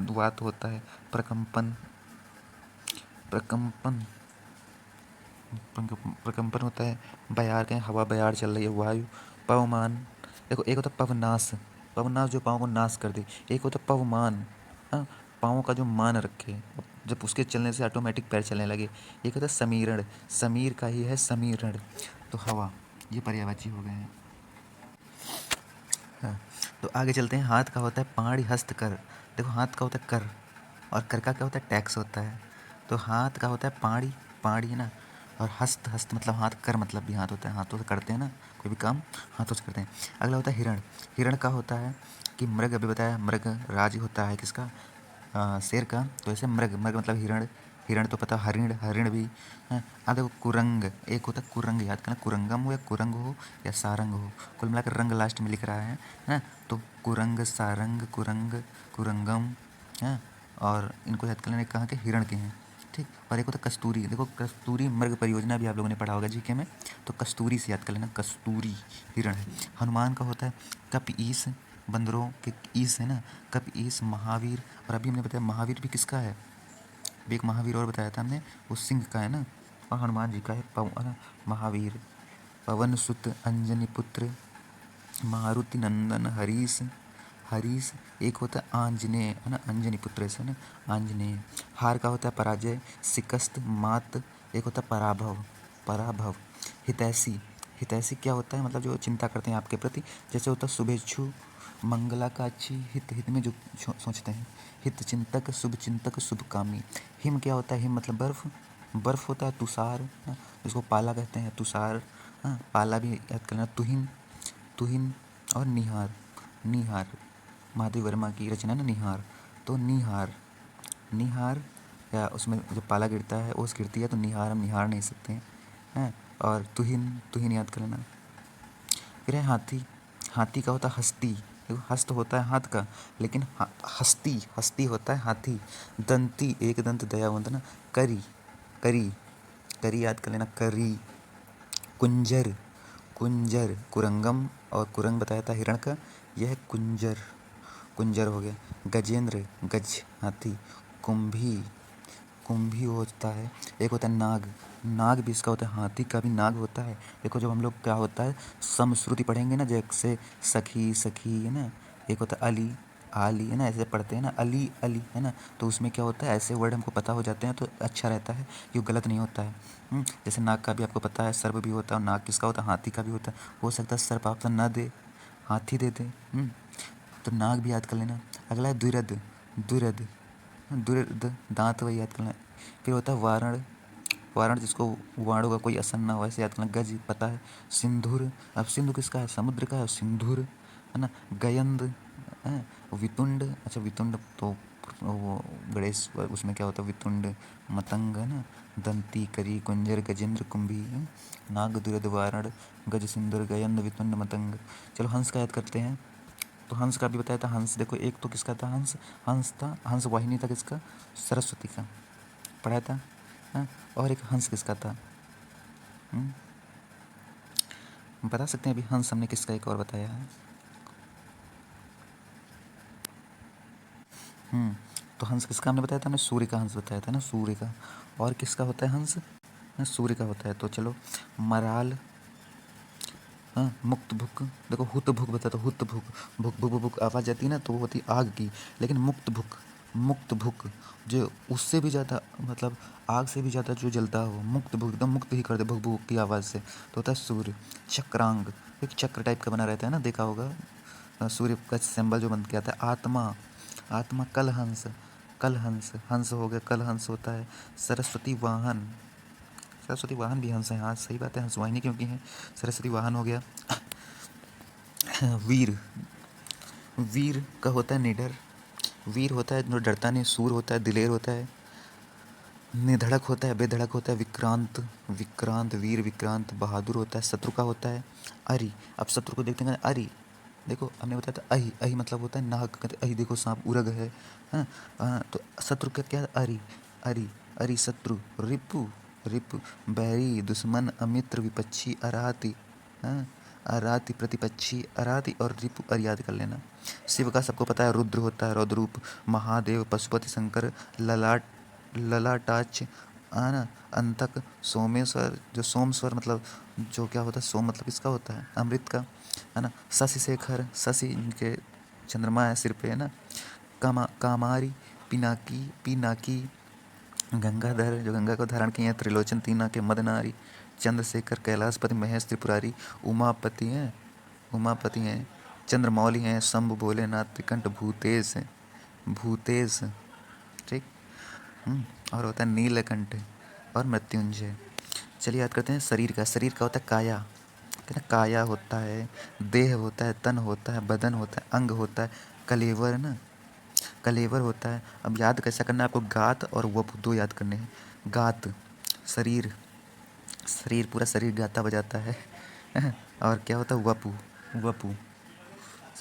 वात होता है प्रकंपन, प्रकंपन, प्रकंपन होता है। बयार, कहीं हवा बयार चल रही है। वायु, पवमान। देखो एक होता है पवनाश, पवनाश जो पाँव को नाश कर दे। एक होता है पवमान, हाँ, पाँव का जो मान रखे, जब उसके चलने से ऑटोमेटिक पैर चलने लगे। एक होता है समीरण, समीर का ही है समीरण। तो हवा, ये पर्यायवाची हो गए हैं। हाँ, तो आगे चलते हैं। हाथ का होता है पाणी, हस्त, कर। देखो हाथ का होता है कर, और कर का क्या होता है, टैक्स होता है। तो हाथ का होता है पाणी, पाणी है ना। और हस्त, हस्त मतलब हाथ, कर मतलब भी हाथ होता है, हाथों से करते हैं ना कोई भी काम, हाथों से करते हैं। अगला होता है हिरण। हिरण का होता है कि मृग, अभी बताया मृग राज होता है किसका, शेर का। तो ऐसे मृग, मृग मतलब हिरण, हिरण तो पता, हरिण, हरिण भी है। अब देखो कुरंग, एक होता है कुरंग, याद करना, कुरंगम हो या कुरंग हो या सारंग हो, कुल मिलाकर रंग लास्ट में लिख रहा है ना। तो कुरंग, सारंग, कुरंग, कुरंगम है। और इनको याद कर लेना, कहाँ के, हिरण के हैं, ठीक। और एक होता है कस्तूरी। देखो कस्तूरी मृग परियोजना भी आप लोगों ने पढ़ा होगा जीके में, तो कस्तूरी से याद कर लेना, कस्तूरी हिरण है। हनुमान का होता है कप ईस, बंदरों के ईस है ना, कप ईस, महावीर। और अभी हमने बताया महावीर भी किसका है, भी एक महावीर और बताया था हमने, वो सिंह का है ना। और हनुमान जी का है ना महावीर। पवन सुत, अंजनी पुत्र, मारुति नंदन, हरीश, हरीश। एक होता है आंजनेय है ना, अंजनी पुत्र से ना, आंजनेय। हार का होता है पराजय, शिकस्त, मात। एक होता है पराभव, पराभव। हितैषी, हितैषी क्या होता है, मतलब जो चिंता करते हैं आपके प्रति। जैसे होता है शुभेच्छु, मंगलाकाक्षी, हित, हित में जो सोचते हैं। हित चिंतक, शुभ चिंतक, शुभकामी। हिम क्या होता है, हिम मतलब बर्फ, बर्फ होता है तुषार, हाँ, जिसको पाला कहते हैं, तुषार, हाँ, पाला भी याद करना। तुहिन, तुहिन। और निहार, निहार, महादेव वर्मा की रचना ना निहार। तो निहार, निहार, या उसमें जब पाला गिरता है, ओस गिरती है, तो निहार हम निहार नहीं सकते हैं। और तुहिन, तुहिन याद कर लेना। फिर है हाथी। हाथी का होता है हस्ती। देखो हस्त होता है हाथ का, लेकिन हस्ती, हस्ती होता है हाथी। दंती, एक दंत दयावंत ना। करी, करी, करी याद कर लेना, करी। कुंजर, कुंजर, कुरंगम। और कुरंग बताया था हिरण का, यह है कुंजर, कुंजर हो गया। गजेंद्र, गज हाथी। कुंभी, कुंभी होता है। एक होता है नाग, नाग भी इसका होता है, हाथी का भी नाग होता है। देखो जब हम लोग क्या होता है समश्रुति पढ़ेंगे ना, जैसे सखी, सखी है ना। एक होता है अली, आली है ना, ऐसे पढ़ते हैं ना, अली, अली है ना। तो उसमें क्या होता है, ऐसे वर्ड हमको पता हो जाते हैं तो अच्छा रहता है, ये गलत नहीं होता है। जैसे नाग का भी आपको पता है, सर्प भी होता है, और नाग किसका होता है, हाथी का भी होता है। हो सकता है सर्प आपका ना दे, हाथी दे दे। तो नाग भी याद कर लेना। अगला है द्विरद, द्विरद, द्विरद, दांत वही याद करना। फिर होता है वारण, वारण जिसको वाणों का कोई असर ना हो ऐसे याद करना। गज पता है। सिंधुर, अब सिंधु किसका है, समुद्र का है, सिंधुर है ना। गयंद है। वितुंड, अच्छा वितुंड तो वो गणेश, उसमें क्या होता है वितुंड, मतंग है ना। दंती, करी, कुंजर, गजेंद्र, कुंभी, नाग, दुर्द, वारण, गज, सिंधुर, गयंद, वितुंड, मतंग। चलो हंस का याद करते हैं। तो हंस का भी बताया था। हंस देखो एक तो किसका था, हंस, हंस था, हंस वाहिनी था किसका, सरस्वती का, पढ़ाया था। हाँ, और एक हंस किसका था, बता सकते हैं अभी हंस हमने किसका एक और बताया है। तो हंस किसका हमने बताया था, हमने सूर्य का हंस बताया था ना, सूर्य का। और किसका होता है हंस, सूर्य का होता है। तो चलो मराल, हाँ, मुक्त भुक। देखो हुत भुक बताया था, हुत भुक, भुक भुक भुक आवाज़ आती है ना, तो वो होती है आग की। लेकिन मुक्त भुक, मुक्त भुक जो उससे भी ज़्यादा, मतलब आग से भी ज़्यादा जो जलता हो, मुक्त भुक एकदम मुक्त ही कर दे भुक भुक की आवाज़ से, तो होता है सूर्य। चक्रांग, एक चक्र टाइप का बना रहता है ना, देखा होगा। सूर्य का सिंबल जो बन के आता है। आत्मा, आत्मा कलहंस, कलहंस, हंस हो गया, कलहंस होता है। सरस्वती वाहन, सरस्वती वाहन भी हंस है, हाँ सही बात है, हंसवाहिनी क्योंकि है। सरस्वती वाहन हो गया। वीर, वीर का होता है निडर, वीर होता है जो डरता नहीं, सूर होता है दिलेर होता है, निधड़क होता है बेधड़क होता है, विक्रांत, विक्रांत वीर विक्रांत बहादुर होता है। शत्रु का होता है अरि। अब शत्रु को देखते हैं अरि, देखो हमने बताया था अहि, अहि मतलब होता है नाग, कहते अहि देखो सांप उरग है, हाँ। तो शत्रु का क्या है अरि, अरि, अरि शत्रु। रिपु, रिपु बैरी दुश्मन अमित्र विपक्षी अराति, हाँ। अराति प्रतिपक्षी अराति और रिपु और याद कर लेना। शिव का सबको पता है रुद्र होता है रौद्रूप, महादेव पशुपति शंकर ललाट, ललाटाक्ष, है ना। अंतक सोमेश्वर, जो सोमस्वर मतलब जो क्या होता है, सोम मतलब किसका होता है अमृत का, है ना। शशि शेखर, शशि इनके चंद्रमा है सिर पे, है ना। कामारी, पिनाकी, पिनाकी गंगाधर जो गंगा को धारण किए हैं, त्रिलोचन तीना के मदनारी, चंद्रशेखर कैलाशपति महेश त्रिपुरारी, उमापति हैं, उमापति हैं, चंद्रमौली हैं, शंभु भोलेनाथ त्रिकंठ भूतेश हैं, भूतेश, ठीक। और होता है नीलकंठ और मृत्युंजय। चलिए याद करते हैं शरीर का, शरीर का होता है काया, कहते हैं काया होता है, देह होता है, तन होता है, बदन होता है, अंग होता है, कलेवर ना, कलेवर होता है। अब याद कैसा करना है आपको, गात और वपु दो याद करने हैं। गात शरीर, शरीर पूरा शरीर गाता बजाता है और क्या होता है वपु, वपु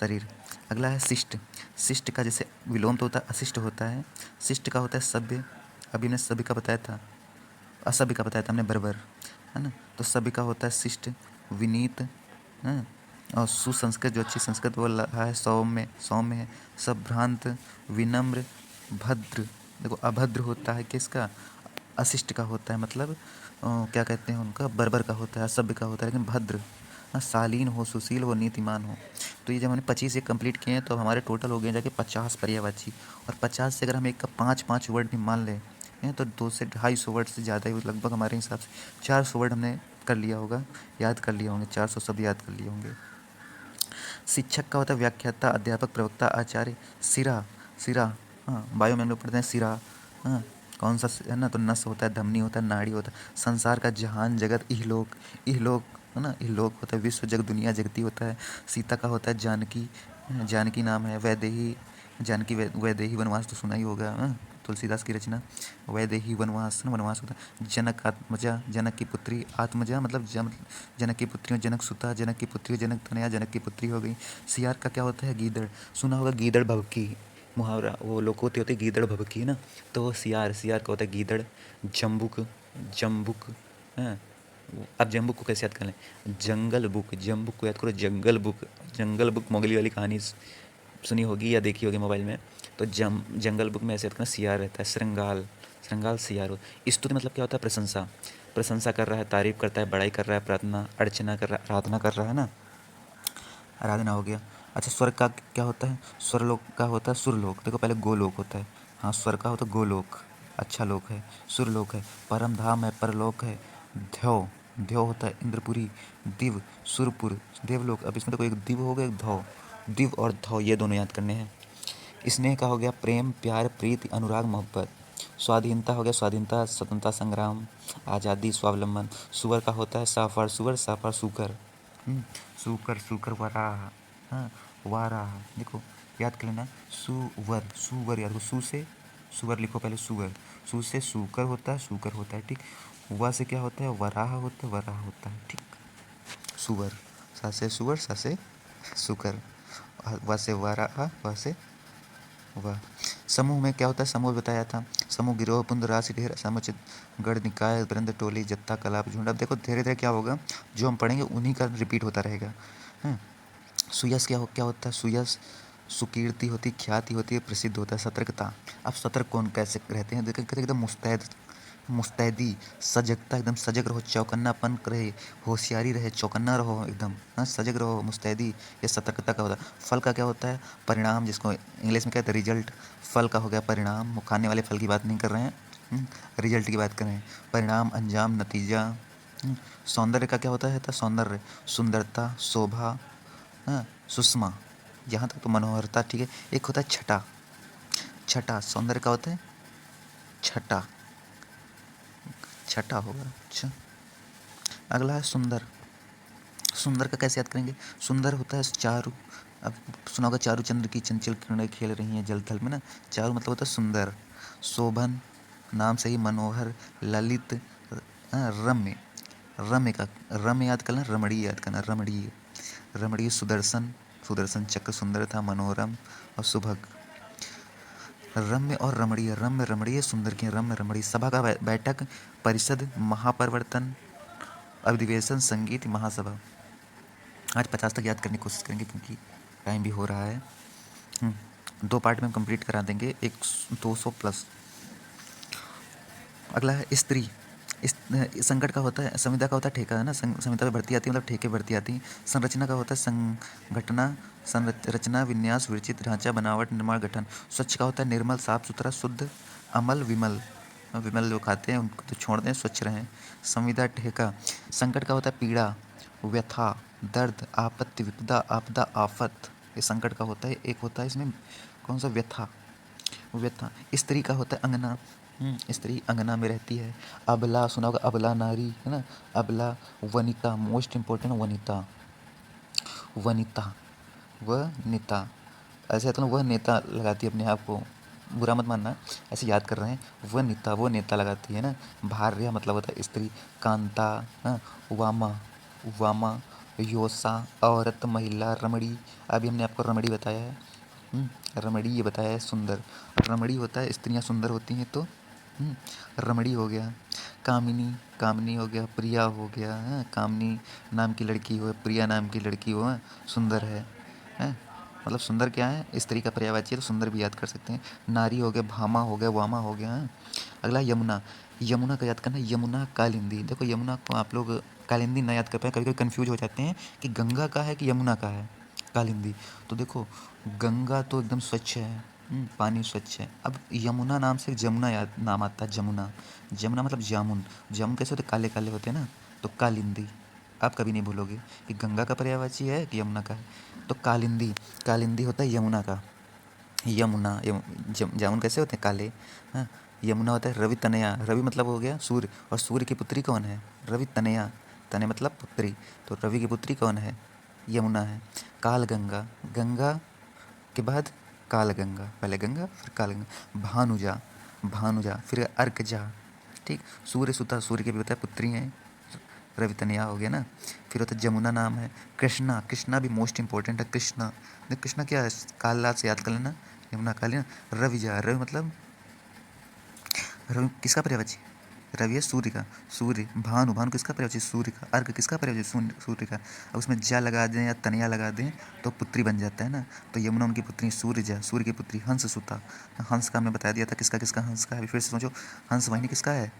शरीर। अगला है शिष्ट, शिष्ट का जैसे विलोम तो होता है अशिष्ट होता है, शिष्ट का होता है सभ्य, अभी ने सभ्य का बताया था, असभ्य का बताया था हमने बराबर, है ना। तो सभ्य का होता है शिष्ट, विनीत, हाँ। और सुसंस्कृत जो अच्छी संस्कृत बोल रहा है, सौम्य, सौम्य है, संभ्रांत, विनम्र, भद्र। देखो अभद्र होता है किसका, अशिष्ट का होता है, मतलब क्या कहते हैं उनका, बर्बर का होता है, असभ्य का होता है, लेकिन भद्र, हाँ। शालीन हो, सुशील हो, नीतिमान हो। तो ये जब हमने 25 ये कंप्लीट किए हैं तो हमारे टोटल हो गए जाके 50 पर्यायवाची। और 50 से अगर हम एक का 5-5 वर्ड भी मान लें हैं तो 200 से 250 वर्ड से ज़्यादा ही, लगभग हमारे हिसाब से 400 वर्ड हमने कर लिया होगा, याद कर लिया होंगे, 400 शब्द याद कर लिए होंगे। शिक्षक का होता है व्याख्याता, अध्यापक, प्रवक्ता, आचार्य। सिरा, सिरा, हाँ बायो में हम लोग पढ़ते हैं सिरा, हाँ। कौन सा है ना, तो नस होता है, धमनी होता है, नाड़ी होता है। संसार का जहान, जगत, इहलोक, इहलोक, है ना, इहलोक होता है विश्व, जग, दुनिया, जगती होता है। सीता का होता है जानकी, जानकी नाम है। वैदेही, जानकी, वैदेही वनवास तो सुना ही होगा, हाँ, तुलसीदास की रचना। वैदेही वनवास, वनवास होता है। जनक आत्मजा, जनक की पुत्री, आत्मजा मतलब जनक की पुत्री, जनक सुता, जनक की पुत्री, जनक तनया, जनक की पुत्री हो गई। सियार का क्या होता है गीदड़, सुना होगा गीदड़ भभकी, मुहावरा वो लोग होती होती गीदड़ भभकी ना, तो वो सियार, सियार का होता है गीदड़। जम्बुक, जम्बुक, हाँ। अब जम्बुक को कैसे याद कर लें, जंगल बुक, जम्बुक को याद करो जंगल बुक, जंगल बुक मोगली वाली कहानी सुनी होगी या देखी होगी मोबाइल में। तो जंगल बुक में ऐसे याद करना, सियार रहता है। श्रृंगाल, श्रृंगाल सियार हो। स्तुति मतलब क्या होता है, प्रशंसा, प्रशंसा कर रहा है, तारीफ करता है, बड़ाई कर रहा है, प्रार्थना, अर्चना कर रहा है, आराधना कर रहा है ना, आराधना हो गया। अच्छा स्वर्ग का क्या होता है, स्वरलोक का होता है सुरलोक, देखो पहले गोलोक होता है, हाँ स्वर्ग का होता है गोलोक, अच्छा लोक है, सुरलोक है, परम धाम है, परलोक है। ध्यो, ध्यो होता है इंद्रपुरी, दिव, सुरपुर, देवलोक। अब इसमें देखो एक दिव हो गया, एक धौ, दिव और धौ ये दोनों याद करने हैं। स्नेह का हो गया प्रेम, प्यार, प्रीति, अनुराग, मोहब्बत। स्वाधीनता हो गया स्वतंत्रता, स्वतंत्रता संग्राम, आज़ादी, स्वावलंबन। सुअर का होता है साफार सुअर, साफार सूकर, सूकर, सूकर वराह, हाँ, वाराह। देखो याद कर लेना, सुवर, सुवर याद, सु से सुअर लिखो पहले, सुअर, सु से सूकर होता है, सूकर होता है, ठीक। व से क्या होता है, वराह होता है, वराह होता है, ठीक। सुअर, सा से सुअर, सा से सूकर, व से वराह, व से वाह। समूह में क्या होता है, समूह बताया था, समूह, गिरोह, पुंज, राशि, ढेर, समुचित, गढ़, निकाय, वृंद, टोली, जत्था, कलाप, झुंड। अब देखो धीरे धीरे क्या होगा, जो हम पढ़ेंगे उन्हीं का रिपीट होता रहेगा, हैं। सुयस क्या होता है, सुयस सुकीर्ति होती, ख्याति होती है, प्रसिद्ध होता है। सतर्कता, अब सतर्क कौन कैसे रहते हैं, देखो एकदम मुस्तैद, मुस्तैदी, सजगता, एकदम सजग रहो, चौकन्नापन रहे, होशियारी रहे, चौकन्ना रहो एकदम, हाँ सजग रहो, मुस्तैदी, ये सतर्कता का होता है। फल का क्या होता है, परिणाम, जिसको इंग्लिश में कहते हैं रिजल्ट। फल का हो गया परिणाम, वो खाने वाले फल की बात नहीं कर रहे हैं, रिजल्ट की बात कर रहे हैं। परिणाम, अंजाम, नतीजा। सौंदर्य का क्या होता है, सौंदर्य, सुंदरता, शोभा, हाँ, सुषमा, यहाँ तक तो मनोहरता, ठीक है। एक होता है छटा, छठा सौंदर्य का होता है छठा, छठा होगा। अच्छा, अगला है सुंदर। सुंदर का कैसे याद करेंगे? सुंदर होता है चारु। अब सुना होगा चारु चंद्र की चंचल किरणें खेल रही हैं जल थल में ना। चारु मतलब होता है सुंदर। शोभन नाम से ही मनोहर, ललित, रम्य। रम्य का रम्य याद करना, रमणीय याद करना, रमणीय। रमणीय सुदर्शन, सुदर्शन चक्र सुंदर था, मनोरम और सुभग। रम्य और रमणीय, रम्य रमणीय सुंदर की रम्य रमणीय। सभा का बैठक, परिषद, महापरिवर्तन, अधिवेशन, संगीत, महासभा। आज 50 तक याद करने की कोशिश करेंगे क्योंकि टाइम भी हो रहा है। 2 पार्ट में हम कंप्लीट करा देंगे, 200 प्लस। अगला है स्त्री। इस संकट का होता है, संविदा का होता है ठेका है ना, संविदा में भर्ती आती है मतलब ठेके भर्ती आती है। संरचना का होता है संगठना, संरचना, विन्यास, विरचित, ढांचा, बनावट, निर्माण, गठन। स्वच्छ का होता है निर्मल, साफ सुथरा, शुद्ध, अमल, विमल। विमल जो खाते हैं उनको तो छोड़ दें, स्वच्छ रहें। संविदा ठेका। संकट का होता है पीड़ा, व्यथा, दर्द, आपत्ति, विपदा, आपदा, आफत। ये संकट का होता है। एक होता है इसमें कौन सा, व्यथा, व्यथा। स्त्री का होता है अंगना। स्त्री अंगना में रहती है। अबला सुना होगा, अबला नारी है ना। अबला, वनिता, मोस्ट इम्पोर्टेंट वनिता, वनिता, वनिता। ऐसे तो वह नेता लगाती है अपने आप को, बुरा मत मानना, ऐसे याद कर रहे हैं। वनिता, वो नेता लगाती है ना। भार्या मतलब होता है स्त्री। कांता, हाँ, वामा, वामा, योसा, औरत, महिला, रमणी। अभी हमने आपको रमणी बताया है। रमणी ये बताया है सुंदर। रमणी होता है स्त्रियां सुंदर होती हैं तो रमणी हो गया। कामिनी, कामिनी हो गया। प्रिया हो गया, हाँ, कामिनी नाम की लड़की हो, प्रिया नाम की लड़की हो, हाँ, सुंदर है, हैं? मतलब सुंदर क्या है, स्त्री का पर्यायवाची है तो सुंदर भी याद कर सकते हैं। नारी हो गया, भामा हो गया, वामा हो गया, हाँ। अगला यमुना। यमुना का याद करना, यमुना, कालिंदी। देखो यमुना को आप लोग कालिंदी ना याद कर पाए, कभी कभी कन्फ्यूज हो जाते हैं कि गंगा का है कि यमुना का है कालिंदी। तो देखो गंगा तो एकदम स्वच्छ है, पानी स्वच्छ है। अब यमुना नाम से जमुना याद नाम आता है, जमुना। जमुना मतलब जामुन। जामुन कैसे होते, काले काले होते हैं ना। तो कालिंदी आप कभी नहीं भूलोगे कि गंगा का पर्यायवाची है कि यमुना का है। तो कालिंदी, कालिंदी होता है यमुना का। यमुना जामुन कैसे होते हैं, काले, हाँ। यमुना होता है रवि तनया। रवि मतलब हो गया सूर्य, और सूर्य की पुत्री कौन है, रवि तनया। तनय मतलब पुत्री, तो रवि की पुत्री कौन है, यमुना है। काल गंगा, गंगा के बाद काल गंगा, पहले गंगा फिर काल गंगा। भानुजा, भानुजा फिर अर्कजा, ठीक। सूर्य सुता, सूर्य के भी होता है पुत्री हैं, रवि तनया हो गया ना। फिर होता है जमुना नाम है। कृष्णा, कृष्णा भी मोस्ट इंपॉर्टेंट है। कृष्णा, देख कृष्णा क्या है, काला से याद कर लेना, यमुना काली ना। रविजा, रवि मतलब रवि किसका पर्यायवाची, रवि है सूर्य का, सूर्य। भानु, भानु किसका पर्यायवाची, सूर्य का। अर्घ किसका पर्यायवाची, सूर्य का। अब उसमें जा लगा दें या तनिया लगा दें तो पुत्री बन जाता है ना। तो यमुना उनकी पुत्री, सूर्य जा, सूर्य की पुत्री। हंस सुता, हंस का हमने बता दिया था किसका किसका हंस का है। अभी फिर से सोचो, हंस वाहिनी किसका है,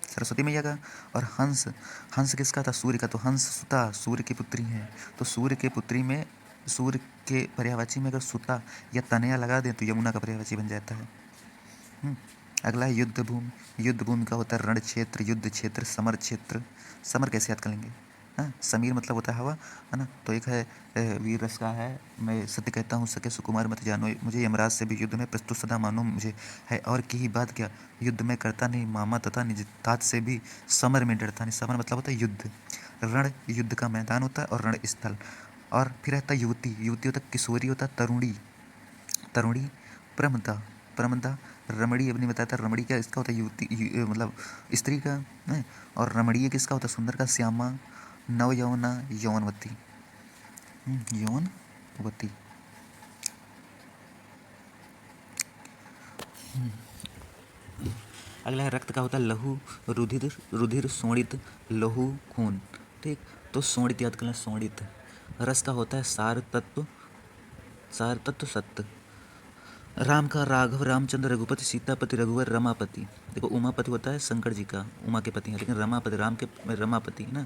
सरस्वती मैया का। और हंस, हंस किसका था, सूर्य का। तो हंस सुता सूर्य की पुत्री है। तो सूर्य के पुत्री में, सूर्य के पर्यायवाची में अगर सुता या तनया लगा दें तो यमुना का पर्यायवाची बन जाता है। अगला है युद्ध भूमि। युद्ध भूमि का होता है रण क्षेत्र, युद्ध क्षेत्र, समर क्षेत्र। समर कैसे याद कर लेंगे, हाँ, समीर मतलब होता है हवा, है ना। तो एक है वीर रस का है, मैं सत्य कहता हूँ सके सुकुमार मत जानो, मुझे यमराज से भी युद्ध में प्रस्तुत सदा मानो मुझे है। और की ही बात क्या, युद्ध में करता नहीं मामा, तथा निज तात से भी समर में डरता नहीं। समर मतलब होता है युद्ध। रण युद्ध का मैदान होता है, और रण स्थल। और फिर रहता है युवती। युवती होता है किशोरी, होता है तरुणी, तरुणी। प्रमदा, प्रमदा। रमणी अभी नहीं बताया था, रमणी क्या इसका होता है, युवती मतलब स्त्री का है। और रमणीय किसका होता है, सुंदर का। श्यामा, नव यौवना, यौवनवती, यौवनवती। अगला है रक्त का होता है लहू, रुधिर, रुधिर, शोणित, लहू, खून, ठीक। तो शोणित याद करना, शोणित। रस का होता है सार तत्व, सार तत्व, सत्य। राम का राघव, रामचंद्र, रघुपति, सीतापति, रघुवर, रमापति। देखो उमापति होता है शंकर जी का, उमा के पति हैं, लेकिन रमापति राम के रमापति है ना।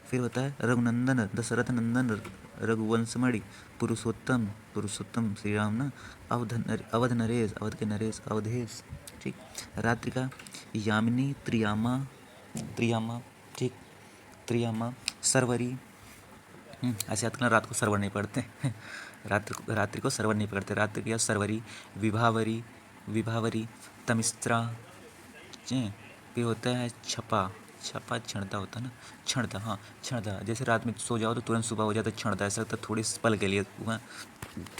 फिर होता है रघुनंदन, दशरथ नंदन, रघुवंशमणि, पुरुषोत्तम, पुरुषोत्तम श्री राम ना। अवध नरेश, अवध के नरेश, अवधेश, ठीक। रात्रि का यामिनी, त्रियामा, त्रियामा, ठीक, त्रियामा। सरवरी, ऐसे याद करना, रात को सरवर नहीं पढ़ते रात्रि को सरवर नहीं पकड़ते। रात्रि की सरवरी, विभावरी, विभावरी, तमिस्त्रा, फिर होता है छपा। छपा क्षणता होता है ना, क्षणता, हाँ क्षणता। जैसे रात में सो जाओ तो तुरंत सुबह हो जाता है, क्षणता। ऐसा लगता है थोड़े से पल के लिए हुआ,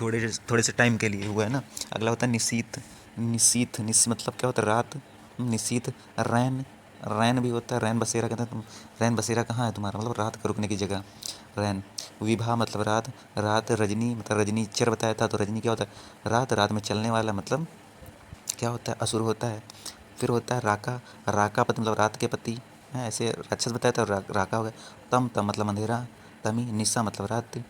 थोड़े से टाइम के लिए हुआ है ना। अगला होता है निशीत। निशीत, मतलब क्या होता है? रात। निशीत। रैन, रैन भी होता है। रैन बसेरा कहते हैं। तुम रैन बसेरा कहाँ है तुम्हारा? मतलब रात का रुकने की जगह, रैन। विभा मतलब रात। रात। रजनी मतलब रजनीचर बताया था, तो रजनी क्या होता है? रात। रात में चलने वाला मतलब क्या होता है? असुर होता है। फिर होता है राका। राका पति मतलब रात के पति है, ऐसे राक्षस बताया था, राका हो गया। तम, तम मतलब अंधेरा। तमी। निशा मतलब रात्रि।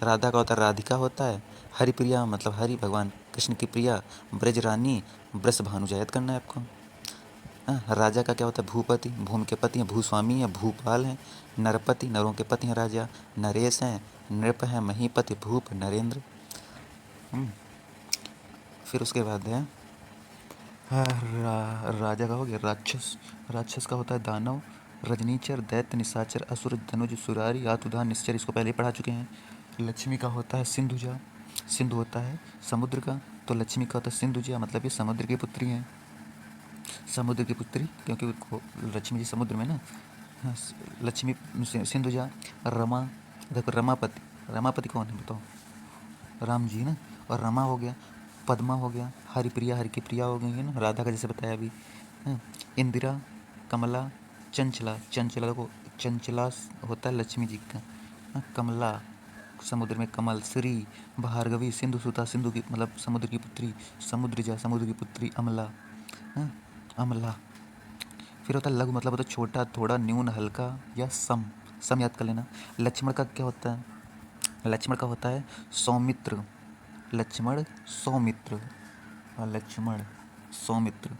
राधा का होता है राधिका होता है। हरिप्रिया मतलब हरि, भगवान कृष्ण की प्रिया। ब्रज रानी, ब्रज भानु, याद करना है आपको। हाँ, राजा का क्या होता है? भूपति। भूमि के पति हैं, भूस्वामी हैं, भूपाल हैं। नरपति, नरों के पति हैं राजा। नरेश हैं, नृप हैं, महीपति, भूप, नरेंद्र। फिर उसके बाद है राजा का हो गया राक्षस। राक्षस का होता है दानव। रजनीचर, दैत्य, निशाचर, असुर, धनुज, सुरारी, आतुधान, निश्चर, इसको पहले ही पढ़ा चुके हैं। लक्ष्मी का होता है सिंधुजा। सिंधु होता है समुद्र का, तो लक्ष्मी का होता है सिंधुजा, मतलब ये समुद्र की पुत्री हैं। समुद्र की पुत्री, क्योंकि उनको लक्ष्मी जी समुद्र में ना। हाँ, लक्ष्मी, सिंधुजा। रमा, देखो रमापति। रमापति कौन है बताओ? राम जी ना। और रमा हो गया, पद्मा हो गया, हरिप्रिया, हरि की प्रिया हो गई है ना, राधा का जैसे बताया अभी। हाँ, इंदिरा, कमला, चंचला। चंचला देखो, चंचला होता है लक्ष्मी जी का। हाँ, कमला समुद्र में कमल। श्री, भार्गवी, सिंधु सुता, सिंधु की मतलब समुद्र की पुत्री। समुद्रजा, समुद्र की पुत्री। अमला, हाँ अमला। फिर होता है लघु, मतलब होता है छोटा, थोड़ा, न्यून, हल्का या सम। सम याद कर लेना। लक्ष्मण का क्या होता है? लक्ष्मण का होता है सौमित्र। लक्ष्मण, सौमित्र। लक्ष्मण, सौमित्र।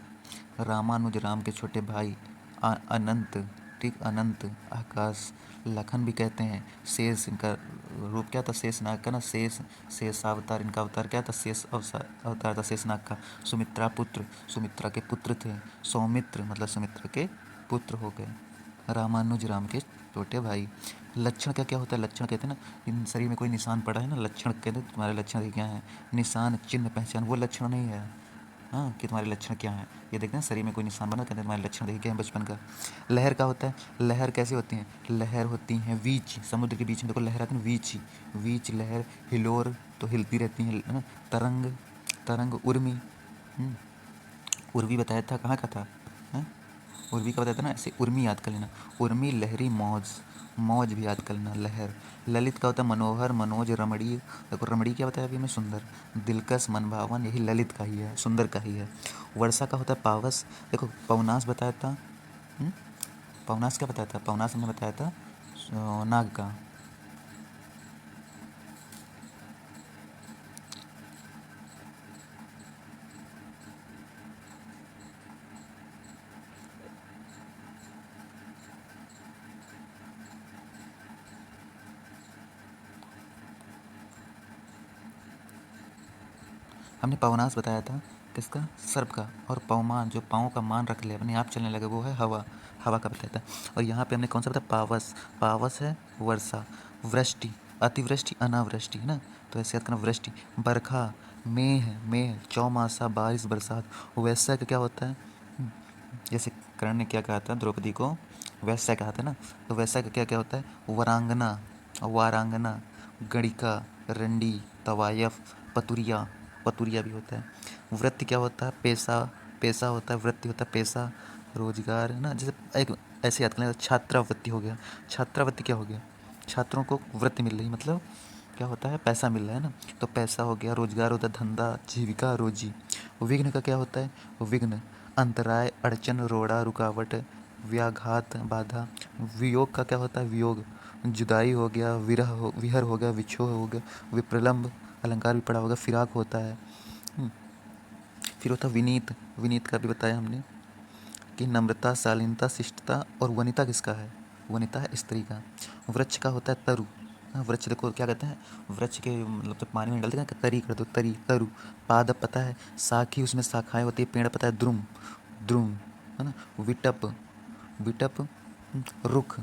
रामानुज, राम के छोटे भाई। अनंत, ठीक, अनंत, आकाश। लखन भी कहते हैं। शेष, इनका रूप क्या था? शेषनाग का ना, शेष। शेषावतार, इनका अवतार क्या था? शेष अवतार था शेषनाग का। सुमित्रा पुत्र, सुमित्रा के पुत्र थे। सौमित्र मतलब सुमित्रा के पुत्र हो गए। रामानुज, राम के छोटे भाई। लक्षण क्या क्या होता है? लक्षण कहते हैं ना, इन शरीर में कोई निशान पड़ा है ना, लक्षण कहते हैं तुम्हारे लक्षण क्या है। निशान, चिन्ह, पहचान, वो लक्षण नहीं है। हाँ, कि तुम्हारे लक्षण क्या हैं, ये देखते हैं शरीर में कोई निशान बना, कहते हैं तुम्हारे लक्षण देखिए क्या है बचपन का। लहर का होता है। लहर कैसे होती हैं? लहर होती हैं वीच, समुद्र के बीच में देखो लहर आती है, वीच। वीच लहर। हिलोर तो हिलती रहती है ना। तरंग, तरंग। उर्मी, उर्वी बताया था, कहाँ का था? हाँ? उर्वी का बताया था ना, ऐसे उर्मी याद कर लेना। उर्मी, लहरी, मौज। मौज भी याद कर लेना, लहर। ललित का होता है मनोहर, मनोज, रमणीय। देखो रमणीय क्या बताया अभी मैं? सुंदर, दिलकश, मनभावन, यही ललित का ही है, सुंदर का ही है। वर्षा का होता है पावस। देखो पवनास बताया था। हम्म? पवनास क्या बताया था? पवनास हमने बताया था नाग का। हमने पवनास बताया था किसका? सर्प का। और पवमान, जो पाँव का मान रख ले, अपने आप चलने लगे, वो है हवा। हवा का बताया था। और यहाँ पे हमने कौन सा बताया? पावस। पावस है वर्षा। वृष्टि, अतिवृष्टि, अनावृष्टि है ना, तो ऐसे याद करना। वृष्टि। बरखा, मेघ, मेघ, चौमासा, बारिश, बरसात। वैसा का क्या होता है? जैसे कर्ण ने क्या कहा था द्रौपदी को? वैसा कहा था ना, तो वैसा का क्या क्या होता है? वरांगना, वारांगना, गणिका, रंडी, तवायफ, पतुरिया। पतुरिया भी होता है। वृत्ति क्या होता है? पेशा। पेशा होता है, वृत्ति होता है पेशा, रोजगार है ना। जैसे एक ऐसे याद करना, छात्रावृत्ति हो गया। छात्रावृत्ति क्या हो गया? छात्रों को वृत्ति मिल रही, मतलब क्या होता है? पैसा मिल रहा है ना, तो पैसा हो गया। रोजगार होता है धंधा, जीविका, रोजी। विघ्न का क्या होता है? विघ्न, अंतराय, अड़चन, रोड़ा, रुकावट, व्याघात, बाधा। वियोग का क्या होता है? वियोग, जुदाई हो गया। विरह हो, विहर हो गया, विछोह हो गया। विप्रलम्ब, अलंकार भी पड़ा होगा, फिराक होता है। फिर होता है विनीत। विनीत का भी बताया हमने कि नम्रता, शालीनता, शिष्टता। और वनिता किसका है? वनिता है स्त्री का। वृक्ष का होता है तरु। हाँ, वृक्ष देखो क्या कहते हैं? वृक्ष के मतलब तो पानी में डालते हैं कि तरी कर दो, तरी, तरु। पाद पता है, शाखी, उसमें शाखाएं होती है। पेड़ पता है, द्रुम, द्रुम है ना। विटप, विटप, रुख,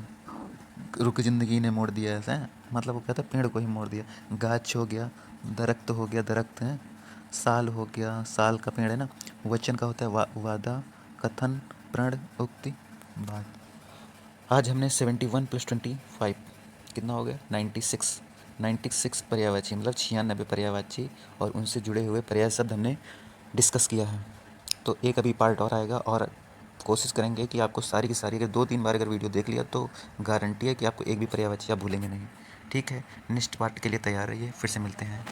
रुख जिंदगी ने मोड़ दिया ऐसा है। मतलब वो क्या था, पेड़ को ही मोड़ दिया। गाछ हो गया, दरख्त हो गया, दरख्त है। साल हो गया, साल का पेड़ है ना। वचन का होता है वादा, कथन, प्रण, उक्ति, बात। आज हमने 71 + 25 कितना हो गया, 96। 96 पर्यायवाची मतलब 96 पर्यायवाची और उनसे जुड़े हुए पर्याय शब्द हमने डिस्कस किया है। तो एक अभी पार्ट और आएगा और कोशिश करेंगे कि आपको सारी की सारी, अगर 2-3 बार अगर वीडियो देख लिया तो गारंटी है कि आपको एक भी पर्यायवाची आप भूलेंगे नहीं। ठीक है, नेक्स्ट पार्ट के लिए तैयार रहिए, फिर से मिलते हैं।